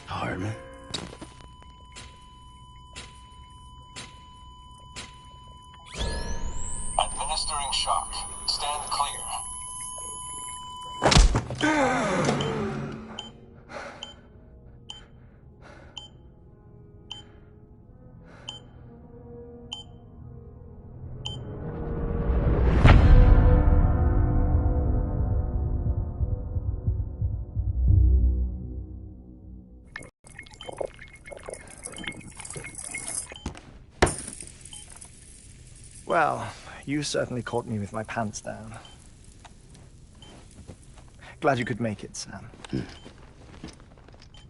Hardman. Administering shock. Stand clear. Well, you certainly caught me with my pants down. Glad you could make it, Sam.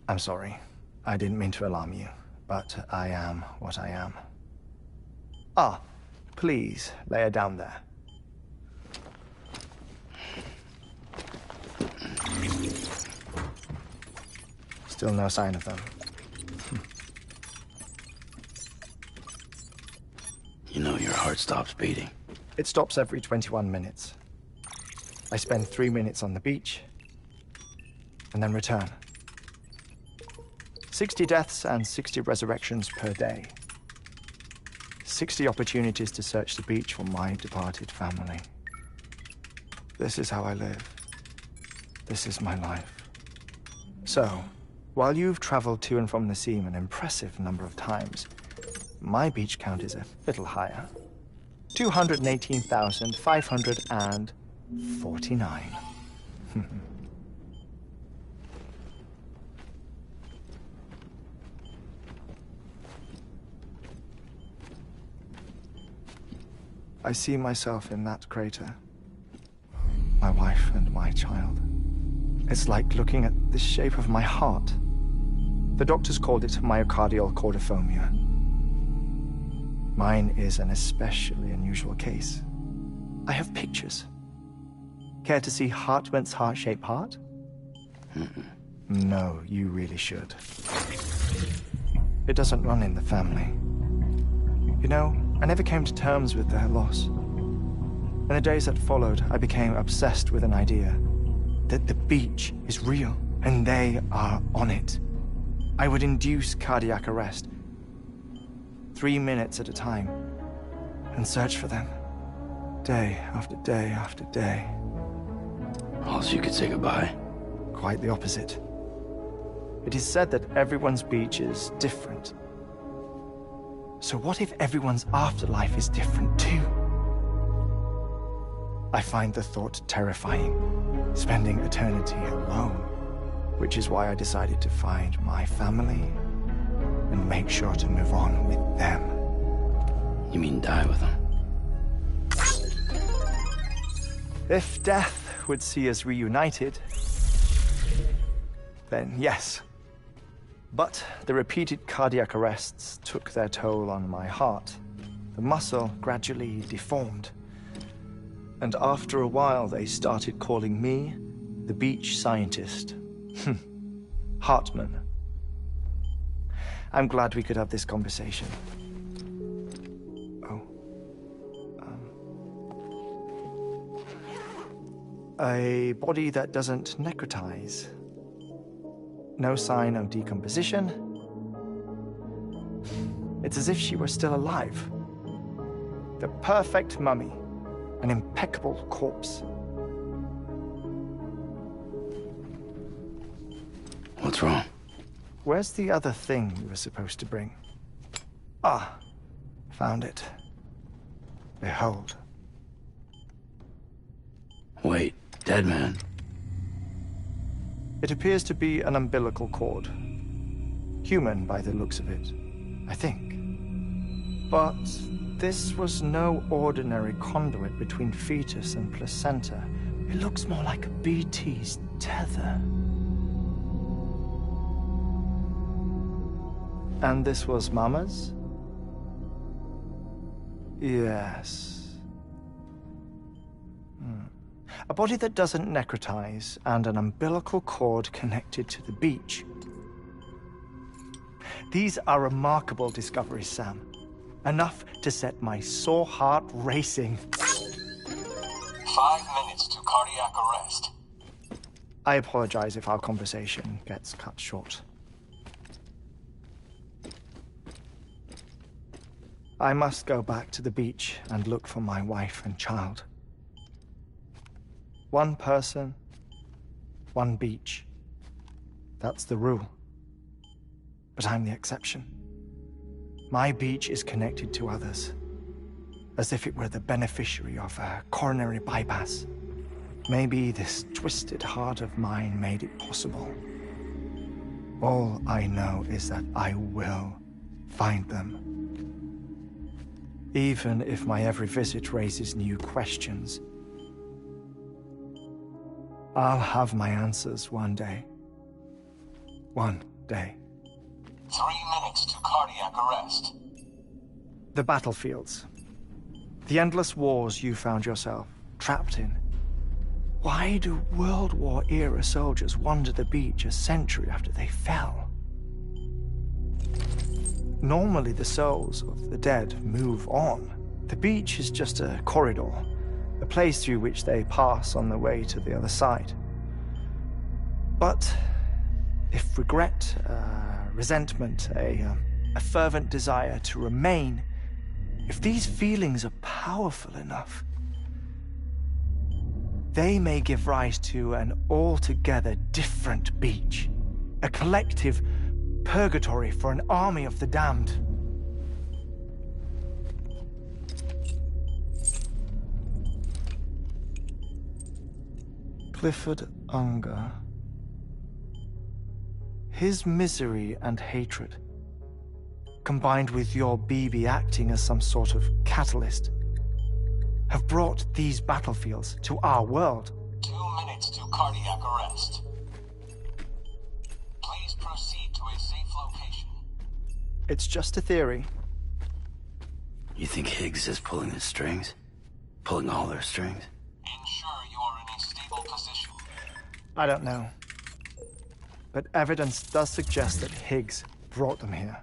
I'm sorry. I didn't mean to alarm you, but I am what I am. Ah, please, lay her down there. Still no sign of them. You know your heart stops beating. It stops every 21 minutes. I spend 3 minutes on the beach, and then return. 60 deaths and 60 resurrections per day. 60 opportunities to search the beach for my departed family. This is how I live. This is my life. So, while you've traveled to and from the scene an impressive number of times, my beach count is a little higher. 218,549. I see myself in that crater. My wife and my child. It's like looking at the shape of my heart. The doctors called it myocardial cordiformia. Mine is an especially unusual case. I have pictures. Care to see Hartman's heart-shaped heart? No, you really should. It doesn't run in the family. You know, I never came to terms with their loss. In the days that followed, I became obsessed with an idea that the beach is real, and they are on it. I would induce cardiac arrest, 3 minutes at a time, and search for them, day after day after day. Also, you could say goodbye. Quite the opposite. It is said that everyone's beach is different. So what if everyone's afterlife is different too? I find the thought terrifying, spending eternity alone, which is why I decided to find my family and make sure to move on with them. You mean die with them? If death would see us reunited, then yes. But the repeated cardiac arrests took their toll on my heart. The muscle gradually deformed. And after a while, they started calling me the beach scientist. Hartman. I'm glad we could have this conversation. Oh. A body that doesn't necrotize. No sign of decomposition. It's as if she were still alive. The perfect mummy. An impeccable corpse. What's wrong? Where's the other thing you were supposed to bring? Ah, found it. Behold. Wait, dead man. It appears to be an umbilical cord. Human by the looks of it, I think. But this was no ordinary conduit between fetus and placenta, It looks more like a BT's tether. And this was Mama's? Yes. A body that doesn't necrotize and an umbilical cord connected to the beach. These are remarkable discoveries, Sam. Enough to set my sore heart racing. 5 minutes to cardiac arrest. I apologize if our conversation gets cut short. I must go back to the beach and look for my wife and child. One person, one beach. That's the rule. But I'm the exception. My beach is connected to others, as if it were the beneficiary of a coronary bypass. Maybe this twisted heart of mine made it possible. All I know is that I will find them. Even if my every visit raises new questions. I'll have my answers one day. One day. 3 minutes to cardiac arrest. The battlefields. The endless wars you found yourself trapped in. Why do World War-era soldiers wander the beach a century after they fell? Normally the souls of the dead move on. The beach is just a corridor, a place through which they pass on the way to the other side. But if regret, resentment, a fervent desire to remain, if these feelings are powerful enough, they may give rise to an altogether different beach, a collective purgatory for an army of the damned. Clifford Unger. His misery and hatred, combined with your BB acting as some sort of catalyst, have brought these battlefields to our world. 2 minutes to cardiac arrest. Please proceed to a safe location. It's just a theory. You think Higgs is pulling the strings? Pulling all their strings? Ensure you are in a stable position. I don't know. But evidence does suggest that Higgs brought them here.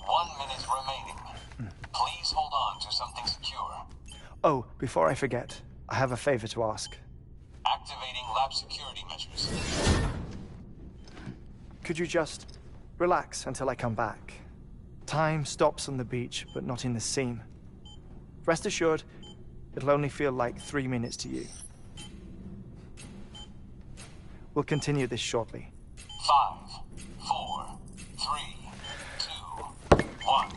1 minute remaining. Please hold on to something secure. Oh, before I forget, I have a favor to ask. Activating lab security measures. Could you just relax until I come back? Time stops on the beach, but not in the scene. Rest assured, it'll only feel like 3 minutes to you. We'll continue this shortly. 5, 4, 3, 2, 1.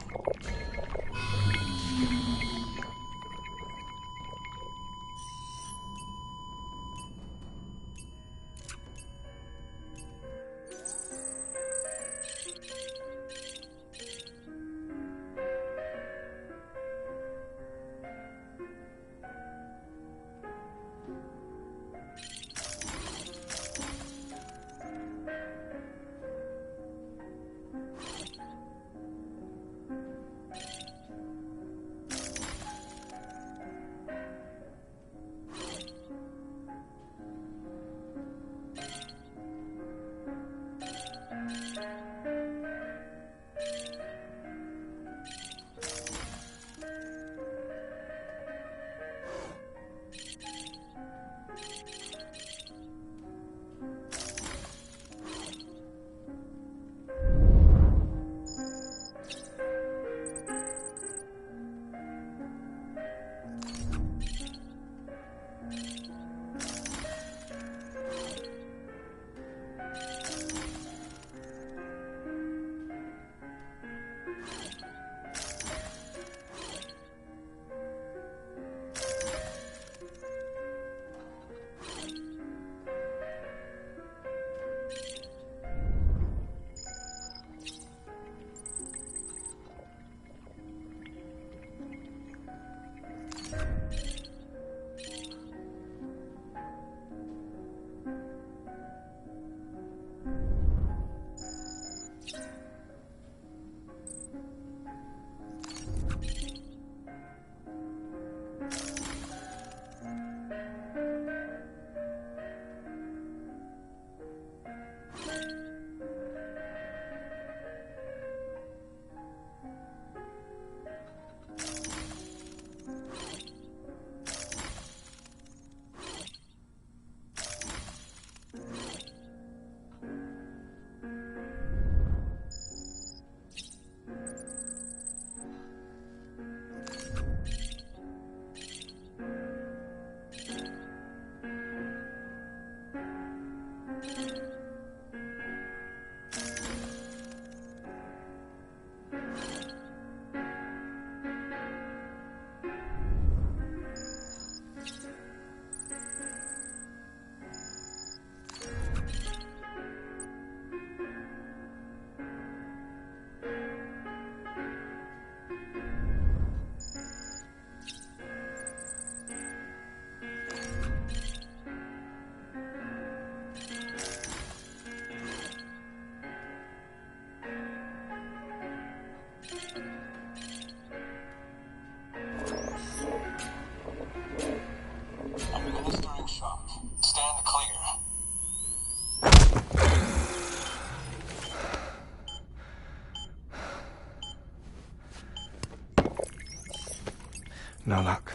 No luck.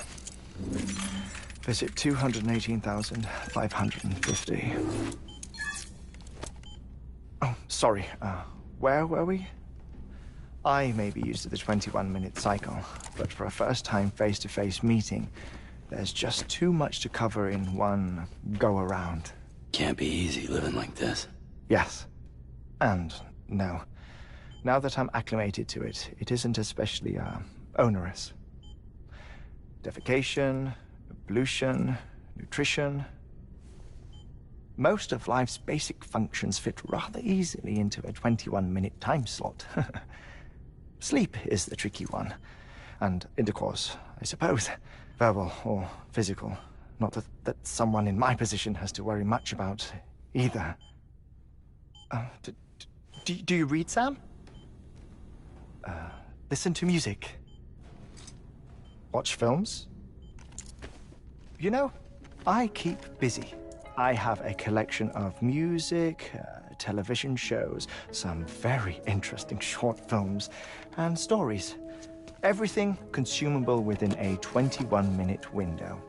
Visit 218,550. Oh, sorry. Where were we? I may be used to the 21-minute cycle, but for a first-time face-to-face meeting, there's just too much to cover in one go-around. Can't be easy living like this. Yes. And no. Now that I'm acclimated to it, it isn't especially, onerous. Defecation, ablution, nutrition. Most of life's basic functions fit rather easily into a 21-minute time slot. Sleep is the tricky one. And intercourse, I suppose. Verbal or physical. Not that someone in my position has to worry much about either. Do you read, Sam? Listen to music. Watch films? You know, I keep busy. I have a collection of music, television shows, some very interesting short films, and stories. Everything consumable within a 21-minute window.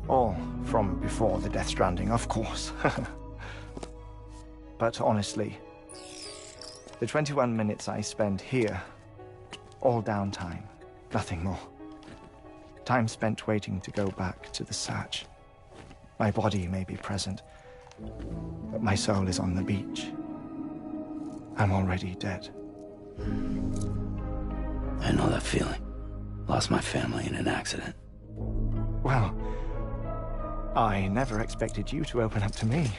All from before the Death Stranding, of course. But honestly, the 21 minutes I spend here, all downtime, nothing more. Time spent waiting to go back to the Satch. My body may be present, but my soul is on the beach. I'm already dead. I know that feeling. Lost my family in an accident. Well, I never expected you to open up to me.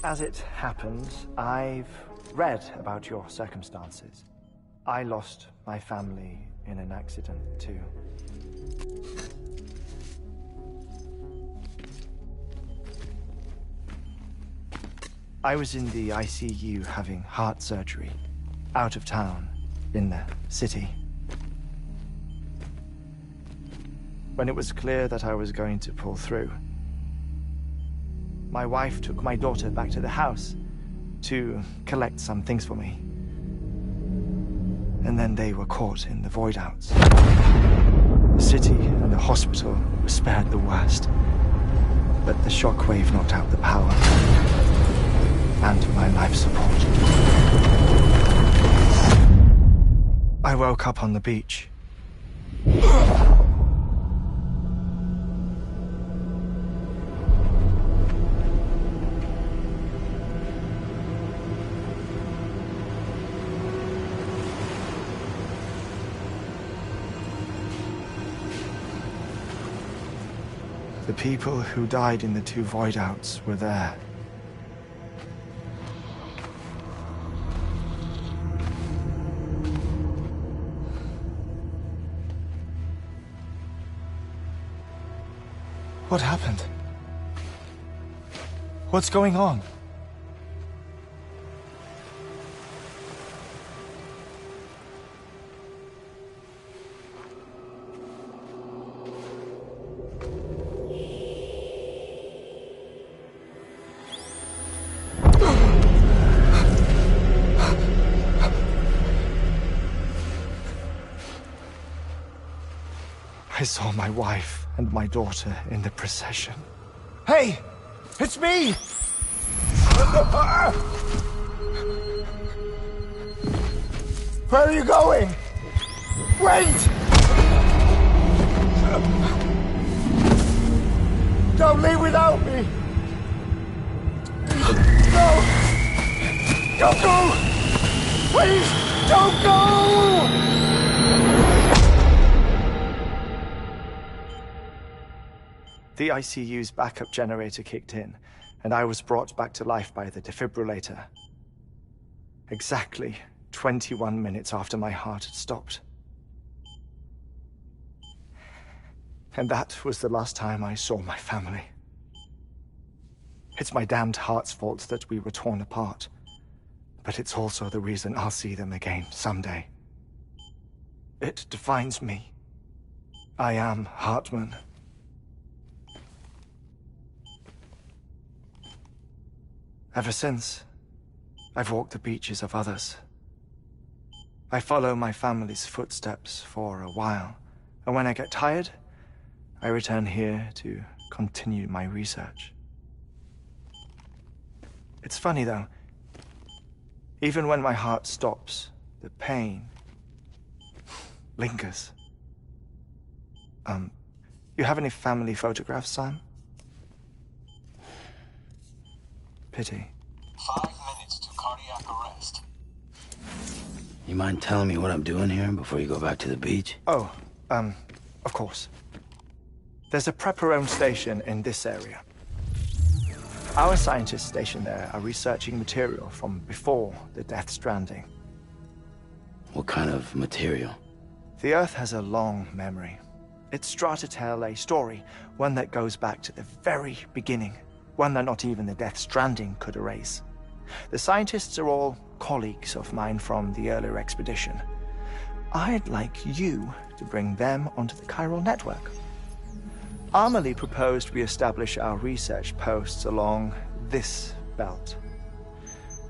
As it happens, I've read about your circumstances. I lost my family in an accident, too. I was in the ICU having heart surgery, out of town, in the city. When it was clear that I was going to pull through, my wife took my daughter back to the house to collect some things for me. And then they were caught in the void outs. The city and the hospital were spared the worst, but the shockwave knocked out the power and my life support. I woke up on the beach. The people who died in the two void outs were there. What happened? What's going on? I saw my wife and my daughter in the procession. Hey! It's me! Where are you going? Wait! Don't leave without me! No! Don't go! Please, don't go! The ICU's backup generator kicked in, and I was brought back to life by the defibrillator. Exactly 21 minutes after my heart had stopped. And that was the last time I saw my family. It's my damned heart's fault that we were torn apart, but it's also the reason I'll see them again someday. It defines me. I am Hartman. Ever since, I've walked the beaches of others I follow my family's footsteps for a while, and when I get tired, I return here to continue my research. It's funny, though. Even when my heart stops, the pain lingers. You have any family photographs, Sam? Pity. 5 minutes to cardiac arrest. You mind telling me what I'm doing here before you go back to the beach? Oh, of course. There's a prep-your-own station in this area. Our scientists stationed there are researching material from before the Death Stranding. What kind of material? The Earth has a long memory. It's trying to tell a story, one that goes back to the very beginning, one that not even the Death Stranding could erase. The scientists are all colleagues of mine from the earlier expedition. I'd like you to bring them onto the chiral network. Amelie proposed we establish our research posts along this belt.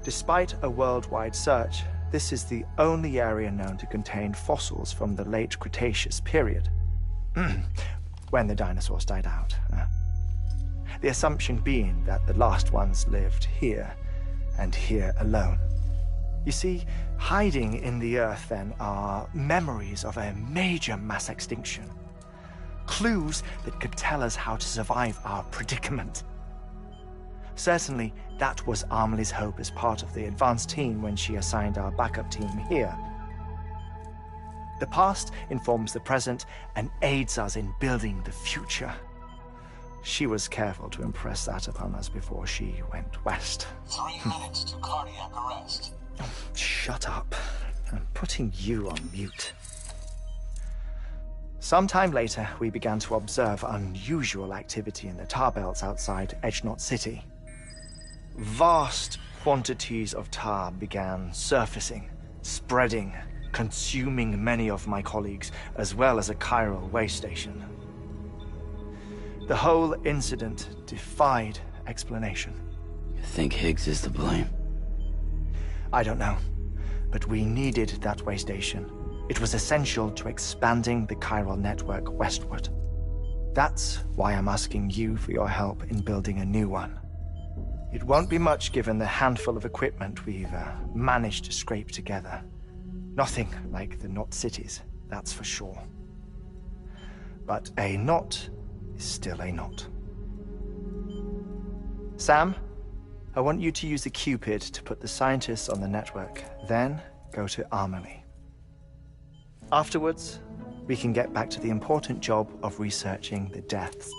Despite a worldwide search, this is the only area known to contain fossils from the late Cretaceous period. When the dinosaurs died out. The assumption being that the last ones lived here, and here alone. You see, hiding in the Earth, then, are memories of a major mass extinction. Clues that could tell us how to survive our predicament. Certainly, that was Amelie's hope as part of the advanced team when she assigned our backup team here. The past informs the present and aids us in building the future. She was careful to impress that upon us before she went west. 3 minutes to cardiac arrest. Shut up. I'm putting you on mute. Sometime later, we began to observe unusual activity in the tar belts outside Edgenot City. Vast quantities of tar began surfacing, spreading, consuming many of my colleagues, as well as a chiral waste station. The whole incident defied explanation. You think Higgs is to blame? I don't know, but we needed that way station. It was essential to expanding the chiral network westward. That's why I'm asking you for your help in building a new one. It won't be much given the handful of equipment we've managed to scrape together. Nothing like the knot cities, that's for sure. But a knot is still a knot. Sam, I want you to use the Cupid to put the scientists on the network, then go to Amelie. Afterwards, we can get back to the important job of researching the deaths.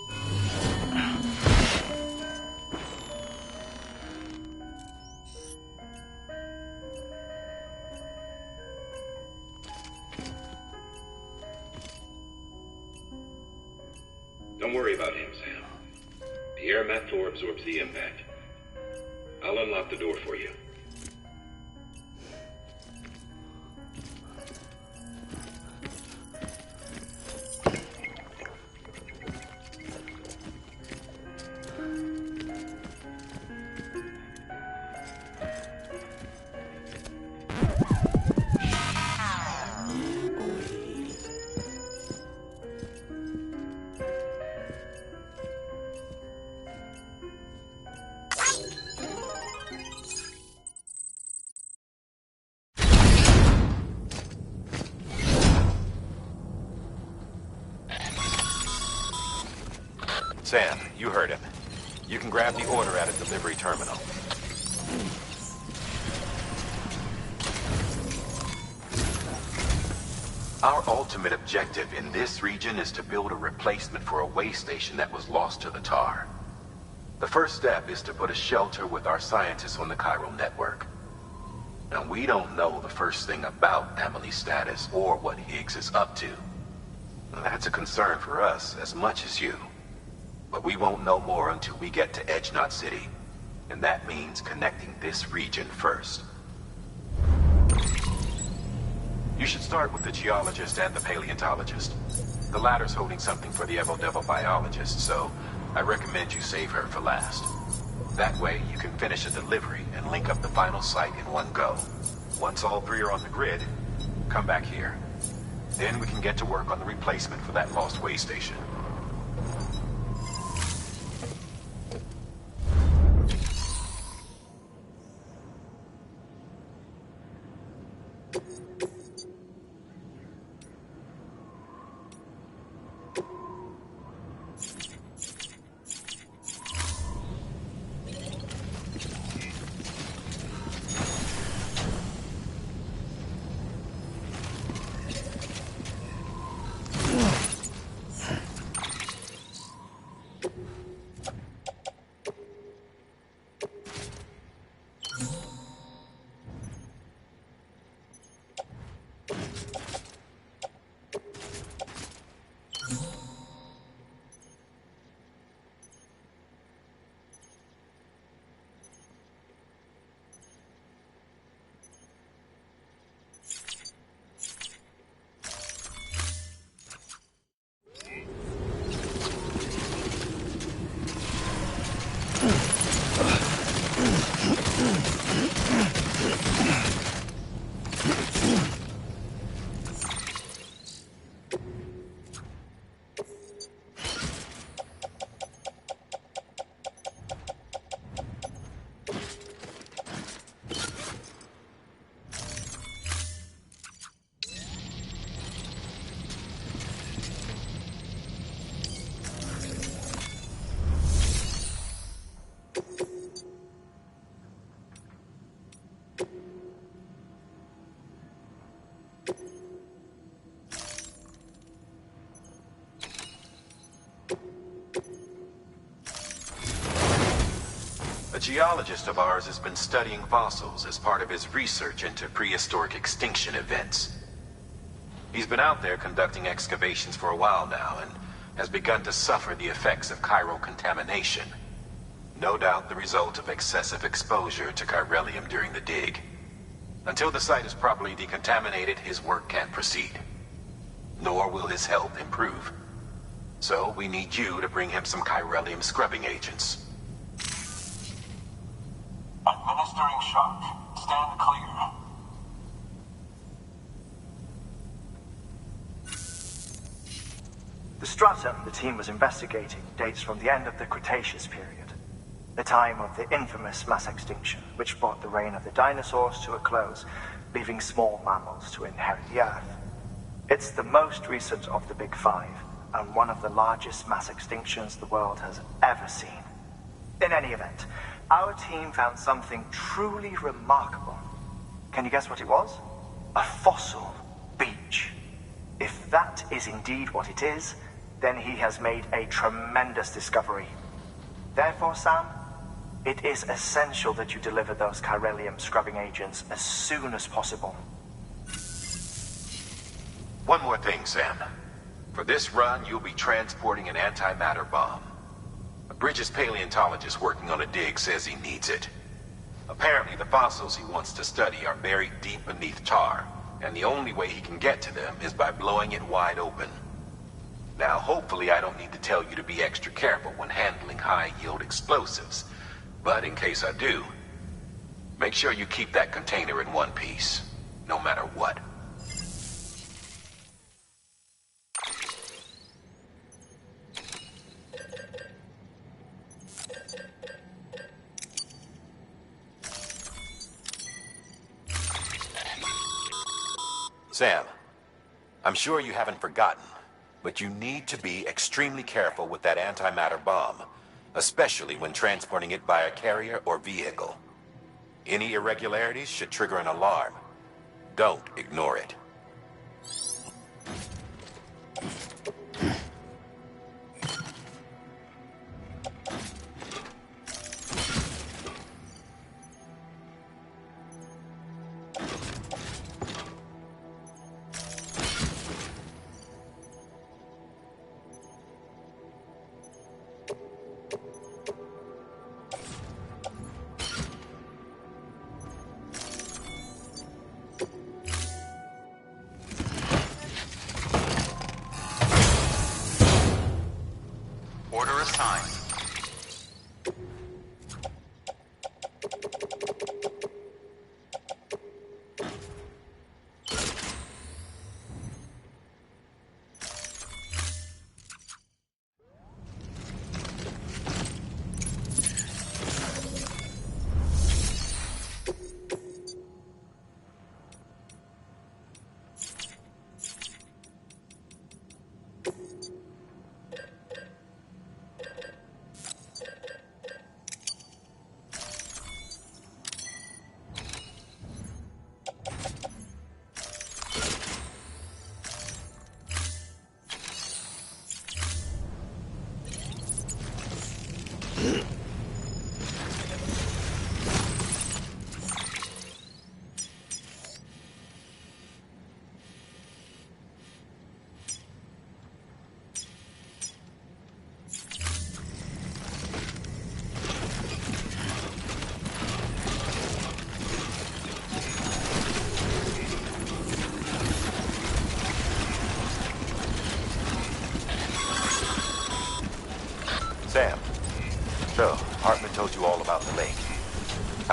Don't worry about him, Sam. The air mat floor absorbs the impact. I'll unlock the door for you. Sam, you heard him. You can grab the order at a delivery terminal. Our ultimate objective in this region is to build a replacement for a way station that was lost to the tar. The first step is to put a shelter with our scientists on the chiral network. Now, we don't know the first thing about Amelie's status or what Higgs is up to. That's a concern for us as much as you. But we won't know more until we get to Edgenot City. And that means connecting this region first. You should start with the geologist and the paleontologist. The latter's holding something for the Evo-Devo biologist, so I recommend you save her for last. That way, you can finish a delivery and link up the final site in one go. Once all three are on the grid, come back here. Then we can get to work on the replacement for that lost way station. A geologist of ours has been studying fossils as part of his research into prehistoric extinction events. He's been out there conducting excavations for a while now and has begun to suffer the effects of chiral contamination. No doubt the result of excessive exposure to chiralium during the dig. Until the site is properly decontaminated, his work can't proceed. Nor will his health improve. So we need you to bring him some chiralium scrubbing agents. Administering shock. Stand clear. The stratum the team was investigating dates from the end of the Cretaceous period, the time of the infamous mass extinction, which brought the reign of the dinosaurs to a close, leaving small mammals to inherit the Earth. It's the most recent of the Big Five, and one of the largest mass extinctions the world has ever seen. In any event, our team found something truly remarkable. Can you guess what it was? A fossil beach. If that is indeed what it is, then he has made a tremendous discovery. Therefore, Sam, it is essential that you deliver those chiralium scrubbing agents as soon as possible. One more thing, Sam. For this run, you'll be transporting an antimatter bomb. A Bridges paleontologist working on a dig says he needs it. Apparently, the fossils he wants to study are buried deep beneath tar, and the only way he can get to them is by blowing it wide open. Now, hopefully I don't need to tell you to be extra careful when handling high-yield explosives, but in case I do, make sure you keep that container in one piece, no matter what. Sam, I'm sure you haven't forgotten, but you need to be extremely careful with that antimatter bomb, especially when transporting it by a carrier or vehicle. Any irregularities should trigger an alarm. Don't ignore it. Order assigned.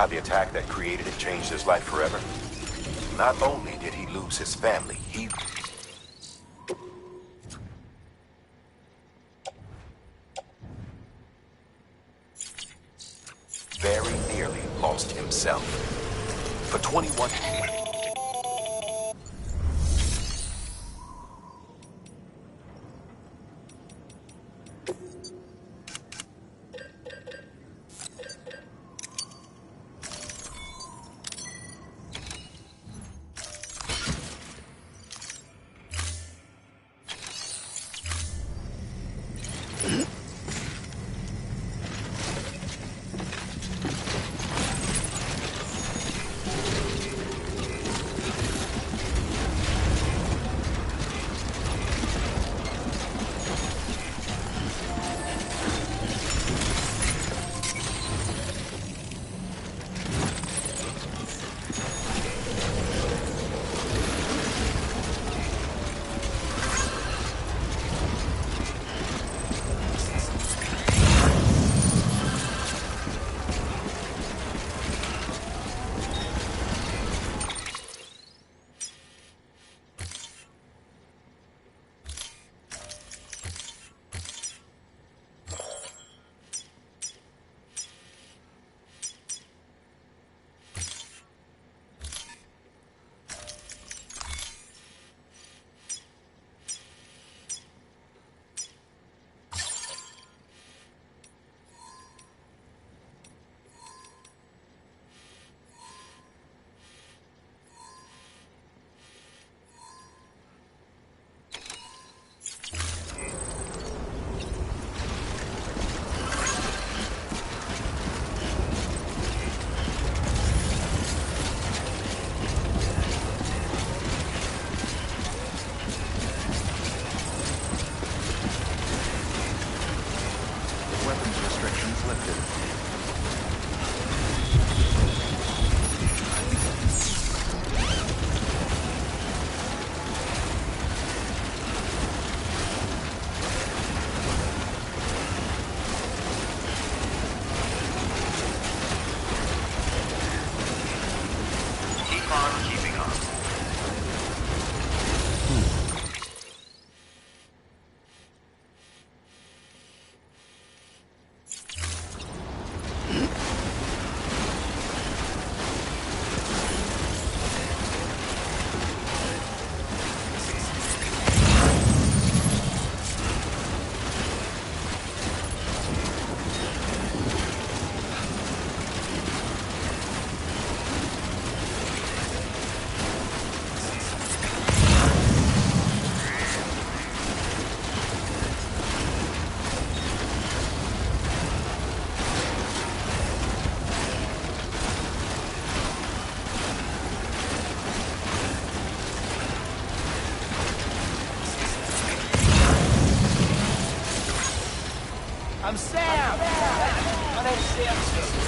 the attack that created it changed his life forever? Not only did he lose his family, he very nearly lost himself. For 21... I'm Sam! My name's Sam.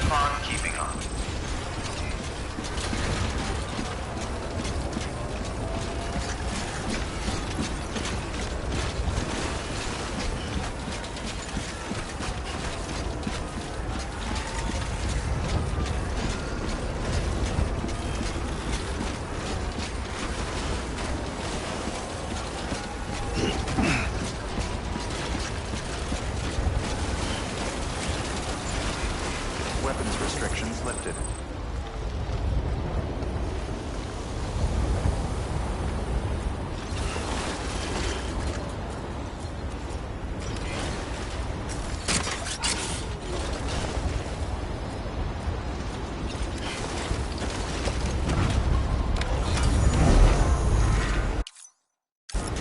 upon keeping on. Weapons restrictions lifted.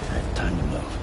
Alright, time to move.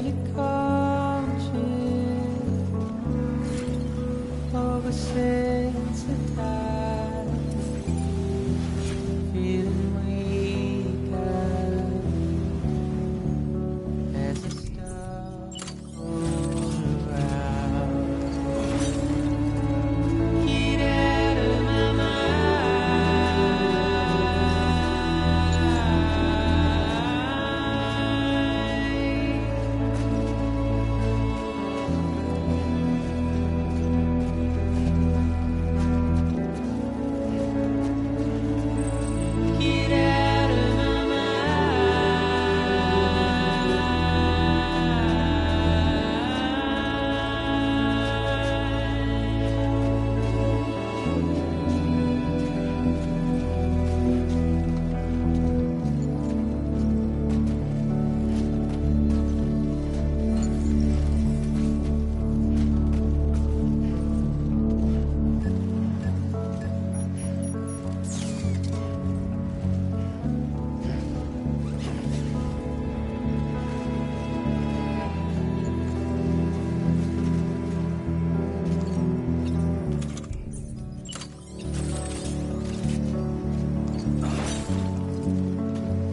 nearly conscious, oversensitized, feeling weaker as the stars roll around. Get out of my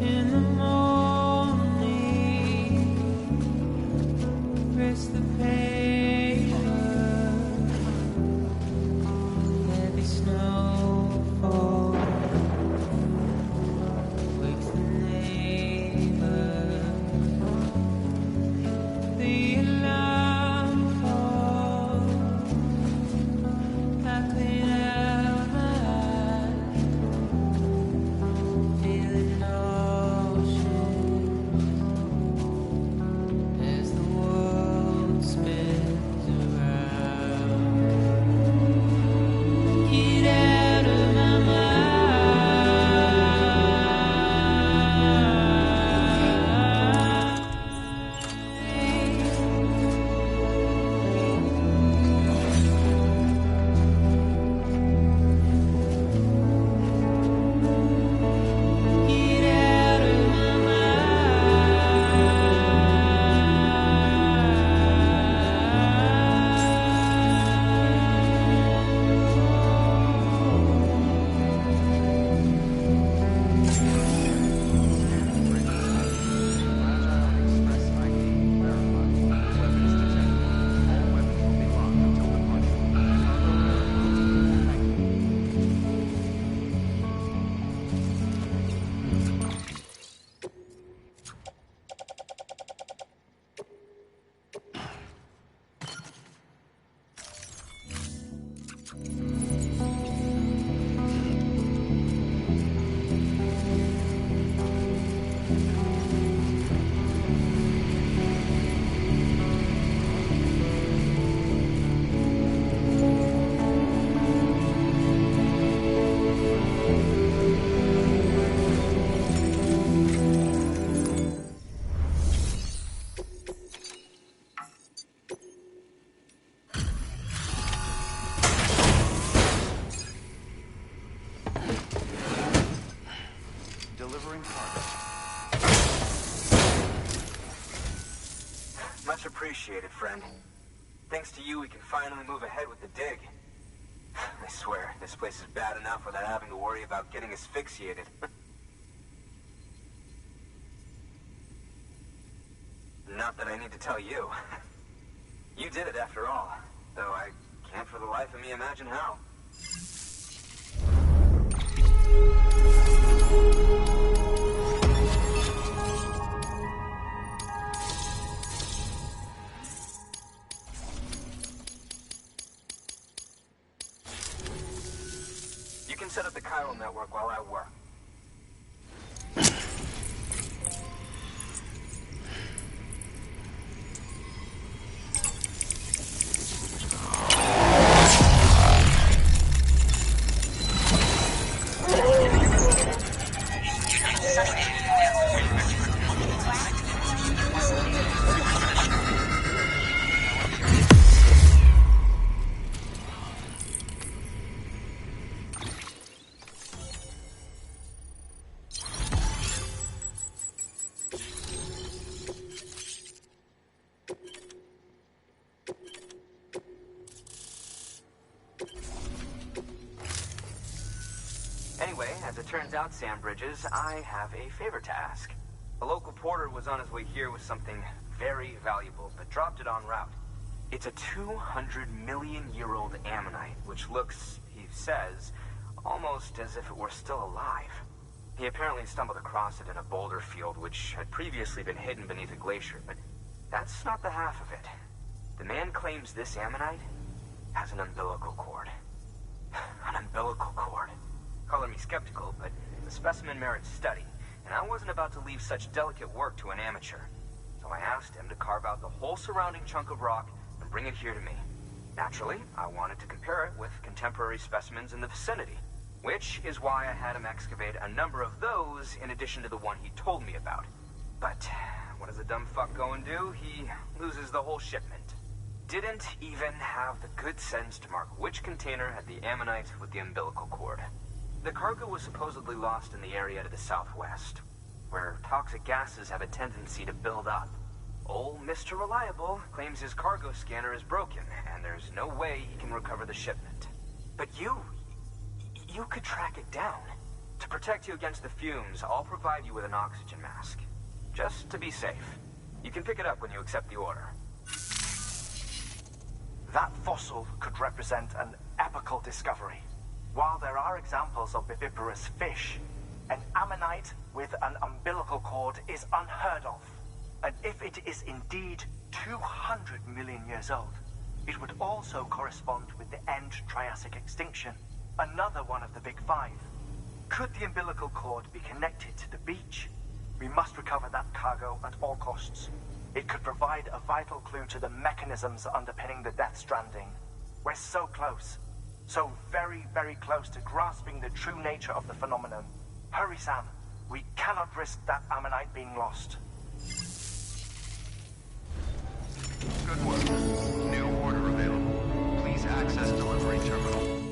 in the morning, rest the paper, heavy snowfall wakes the neighbor, the alarm falls, I clean out my eyes, feeling nauseous as the world spins around. Get out of my Get out of my Delivering cargo. Much appreciated, friend. Thanks to you, we can finally move ahead with the dig. I swear, this place is bad enough without having to worry about getting asphyxiated. Not that I need to tell you. You did it after all, though I can't for the life of me imagine how. You can set up the chiral network while I work. turns out, Sam Bridges, I have a favor to ask. A local porter was on his way here with something very valuable, but dropped it en route. It's a 200-million-year-old ammonite, which looks, he says, almost as if it were still alive. He apparently stumbled across it in a boulder field, which had previously been hidden beneath a glacier, but that's not the half of it. The man claims this ammonite has an umbilical cord. An umbilical cord. Color me skeptical, but the specimen merits study, and I wasn't about to leave such delicate work to an amateur. So I asked him to carve out the whole surrounding chunk of rock and bring it here to me. Naturally, I wanted to compare it with contemporary specimens in the vicinity, which is why I had him excavate a number of those in addition to the one he told me about. But what does a dumb fuck go and do? He loses the whole shipment. Didn't even have the good sense to mark which container had the ammonite with the umbilical cord. The cargo was supposedly lost in the area to the southwest, where toxic gases have a tendency to build up. Old Mr. Reliable claims his cargo scanner is broken, and there's no way he can recover the shipment. But you could track it down. To protect you against the fumes, I'll provide you with an oxygen mask. Just to be safe. You can pick it up when you accept the order. That fossil could represent an epochal discovery. While there are examples of viviparous fish, an ammonite with an umbilical cord is unheard of. And if it is indeed 200 million years old, it would also correspond with the end Triassic extinction, another one of the big five. Could the umbilical cord be connected to the beach? We must recover that cargo at all costs. It could provide a vital clue to the mechanisms underpinning the Death Stranding. We're so close. So very, very close to grasping the true nature of the phenomenon. Hurry, Sam. We cannot risk that ammonite being lost. Good work. New order available. Please access delivery terminal.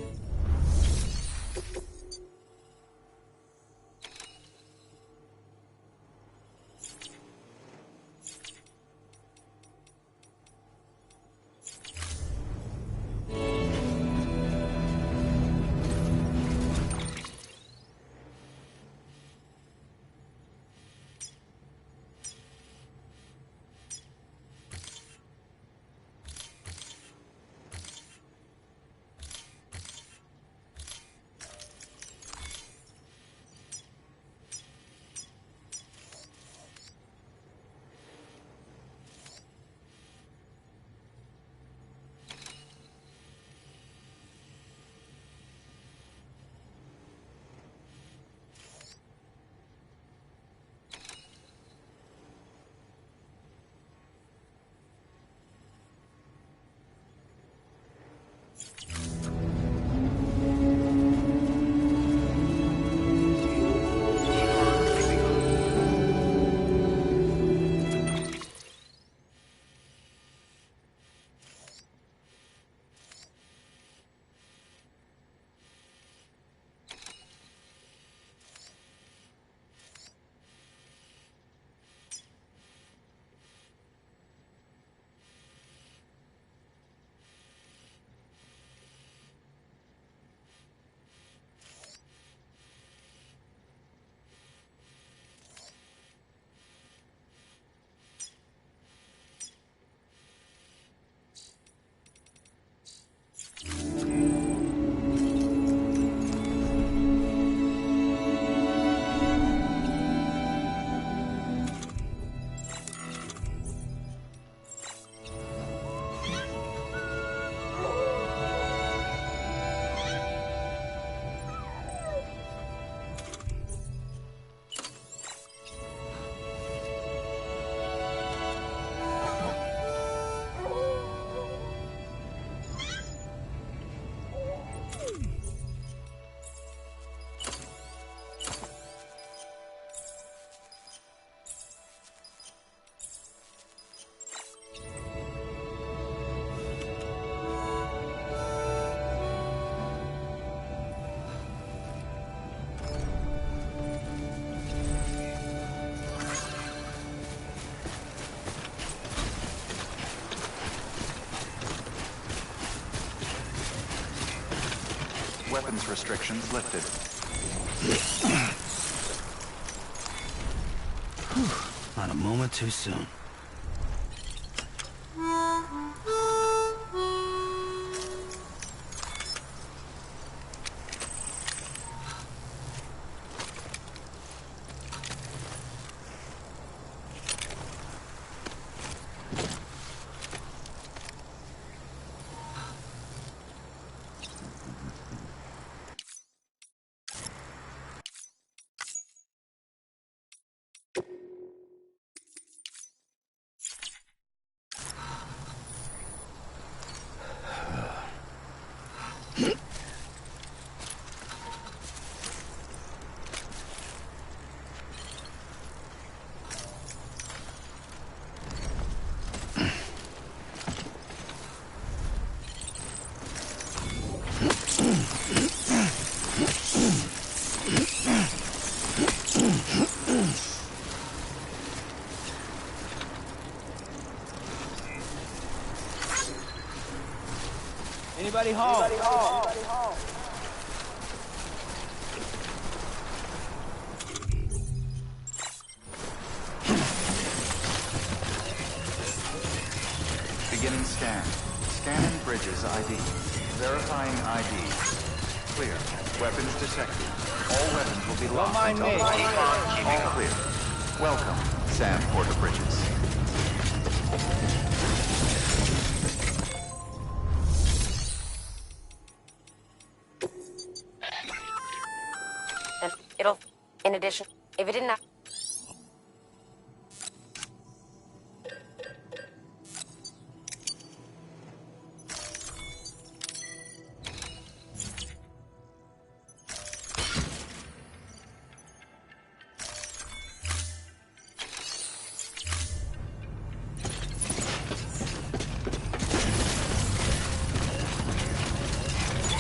Weapons restrictions lifted. Not a moment too soon. Anybody home? Beginning scan. Scanning bridges ID. Verifying ID. Clear. Weapons detected. All weapons will be locked mind until me. all clear. Welcome, Sam Porter Bridges. It'll, in addition, if it didn't have...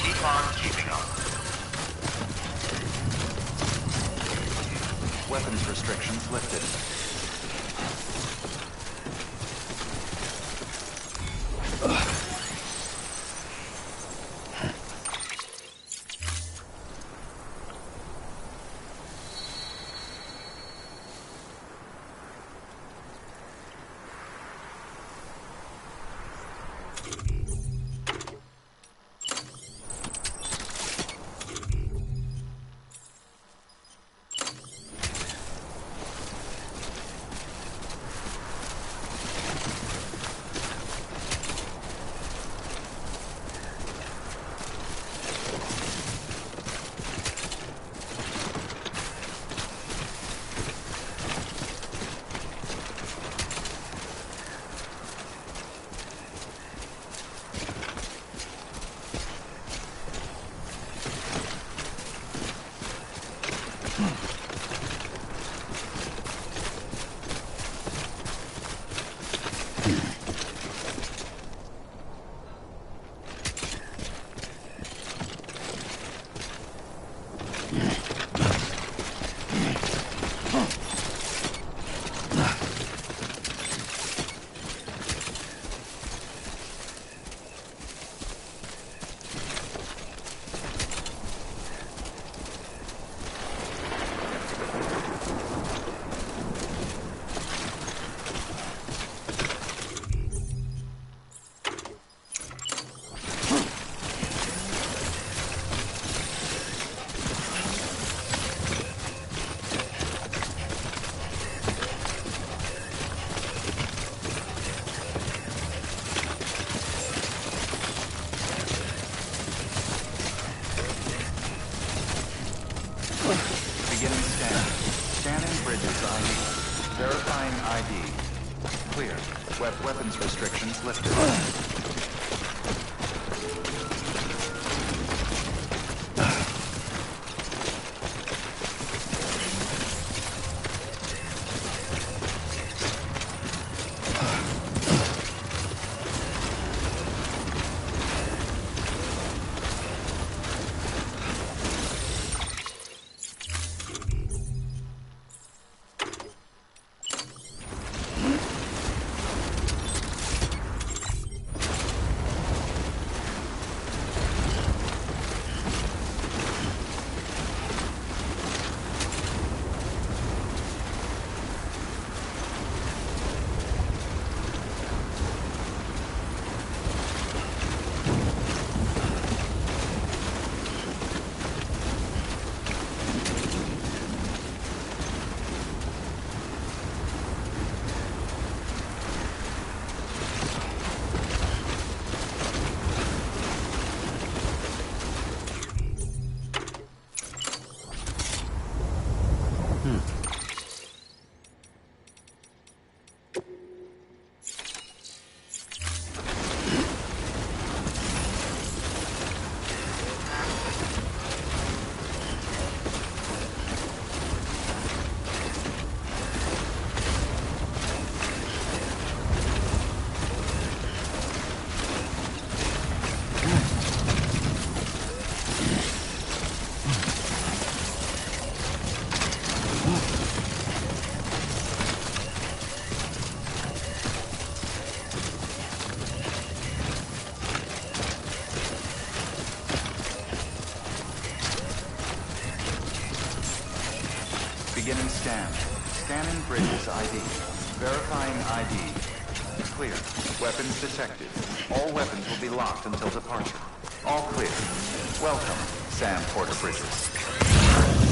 Keep on keeping on. Weapons restrictions lifted. Beginning scan. Scanning bridges ID. Verifying ID. Clear. Weapons restrictions lifted. Beginning scan. Scanning bridges ID. Verifying ID. Clear. Weapons detected. All weapons will be locked until departure. All clear. Welcome, Sam Porter Bridges.